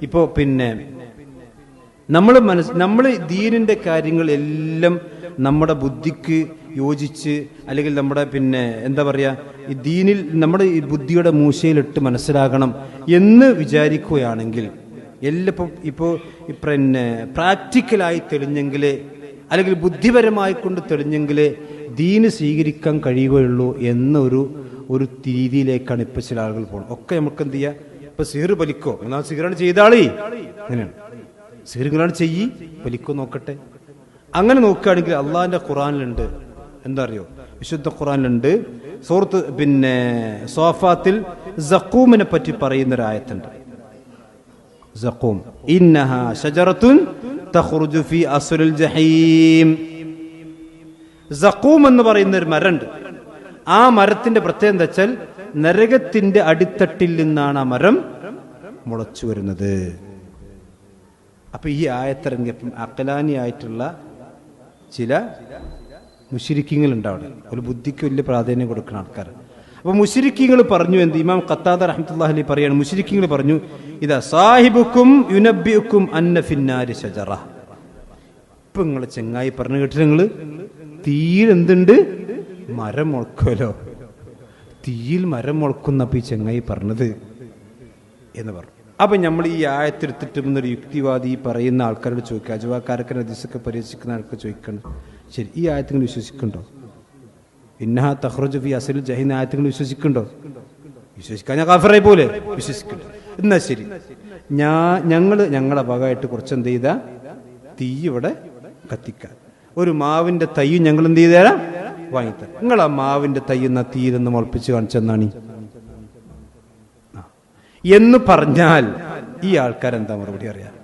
ഇപ്പോൾ പിന്നെ നമ്മൾ ദീനിന്റെ കാര്യങ്ങൾ എല്ലാം നമ്മുടെ ബുദ്ധിക്ക് യോജിച്ച്, അല്ലെങ്കിൽ നമ്മുടെ പിന്നെ എന്താ പറയാ, ഈ ദീനിൽ നമ്മുടെ ഈ ബുദ്ധിയുടെ മൂശയിലിട്ട് മനസ്സിലാകണം എന്ന് വിചാരിക്കുകയാണെങ്കിൽ എല്ലാം ഇപ്പോൾ പിന്നെ പ്രാക്ടിക്കലായി തെളിഞ്ഞെങ്കിലേ, അല്ലെങ്കിൽ ബുദ്ധിപരമായി കൊണ്ട് തെളിഞ്ഞെങ്കിലേ ദീന് സ്വീകരിക്കാൻ കഴിയുകയുള്ളൂ എന്നൊരു രീതിയിലേക്കാണ് ഇപ്പൊ ചില ആളുകൾ പോകുന്നത്. ഒക്കെ നമുക്ക് എന്ത് ചെയ്യാം, ഇപ്പൊ സിഹർ പലിക്കോ, എന്നാൽ സിഹറാണ് ചെയ്താളേ, അങ്ങനെയാണ് സിഹറുകളാണ് ചെയ്യി പലിക്കോ നോക്കട്ടെ. അങ്ങനെ നോക്കുകയാണെങ്കിൽ അള്ളാഹിന്റെ ഖുറാനിലുണ്ട്, എന്താ അറിയോ, വിശുദ്ധ ഖുറാനിലുണ്ട്, സൂറത്ത് പിന്നെ സോഫാത്തിൽ സഖൂമിനെ പറ്റി പറയുന്നൊരായത്തുണ്ട്. സഖൂം ഇന്നഹാ ശജറത്തുൻ തഖ്റുജു ഫീ അസ്ലിൽ ജഹീം. സഖൂം എന്ന് പറയുന്ന ഒരു മരമുണ്ട്. ആ മരത്തിന്റെ പ്രത്യേകത എന്താ വെച്ചാൽ നരകത്തിന്റെ അടിത്തട്ടിൽ നിന്നാണ് ആ മരം മുളച്ചു വരുന്നത്. അപ്പൊ ഈ ആയത്തിറങ്ങിയപ്പം അഖലാനിയായിട്ടുള്ള ചില മുശ്രിക്കീങ്ങളുണ്ട് അവിടെ. ഒരു ബുദ്ധിക്ക് വലിയ പ്രാധാന്യം കൊടുക്കുന്ന ആൾക്കാർ. അപ്പൊ മുശ്രിക്കീങ്ങൾ പറഞ്ഞു, എന്ത്, ഇമാം ഖത്താദ റഹ്മത്തുള്ളാഹി അലൈഹി പറയാണ്, മുശ്രിക്കീങ്ങൾ പറഞ്ഞു, ഇതാ സാഹിബുക്കും യുനബ്ബിഉക്കും അന്ന ഫിന്നാരി ഷജറ. ഇപ്പൊ നിങ്ങളെ ചെങ്ങായി പറഞ്ഞു കേട്ടിട്ട് നിങ്ങള് തീയിൽ എന്തുണ്ട്, മരം മുളക്കുമല്ലോ, തീയിൽ മരം മുളക്കുന്നപ്പോ ഈ ചെങ്ങായി പറഞ്ഞത് എന്ന് പറഞ്ഞു. അപ്പൊ നമ്മൾ ഈ ആയത്തെടുത്തിട്ട് എന്നൊരു യുക്തിവാദി പറയുന്ന ആൾക്കാരോട് ചോദിക്കുക, അജവാക്കാരൊക്കെ ഹദീസൊക്കെ പരിഹസിക്കുന്ന ആൾക്ക് ചോദിക്കണം, ശരി ഈ ആയത്തുകൾ വിശ്വസിക്കുന്നുണ്ടോ? ഇന്നഹാ തഖ്റുജു ഫീ അസ്ലിൽ ജഹീം ആയത്തുകൾ വിശ്വസിക്കുന്നുണ്ടോ? വിശ്വസിക്കാൻ ഞാൻ കാഫിറായി പോലെ വിശ്വസിക്കുന്നുണ്ട്. എന്നാ ശരി, ഞങ്ങളുടെ ഭാഗമായിട്ട് കുറച്ച് എന്ത് ചെയ്താ, തീ ഇവിടെ കത്തിക്കാൻ ഒരു മാവിന്റെ തൈ ഞങ്ങൾ എന്ത് ചെയ്തേരാ, വാങ്ങിത്തരാം. നിങ്ങൾ ആ മാവിന്റെ തൈ എന്ന തീരെന്ന് മുളപ്പിച്ച് കാണിച്ചെന്നാണ് എന്ന് പറഞ്ഞാൽ ഈ ആൾക്കാരെന്താ മറുപടി അറിയാം?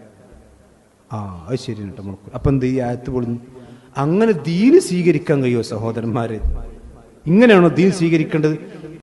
അത് ശരി കേട്ടോ മുളക്കും. അപ്പൊ എന്ത്, ഈ ആയത്ത് പൊളിഞ്ഞു. അങ്ങനെ ദീന് സ്വീകരിക്കാൻ കഴിയുമോ സഹോദരന്മാര്? ഇങ്ങനെയാണോ ദീൻ സ്വീകരിക്കേണ്ടത്?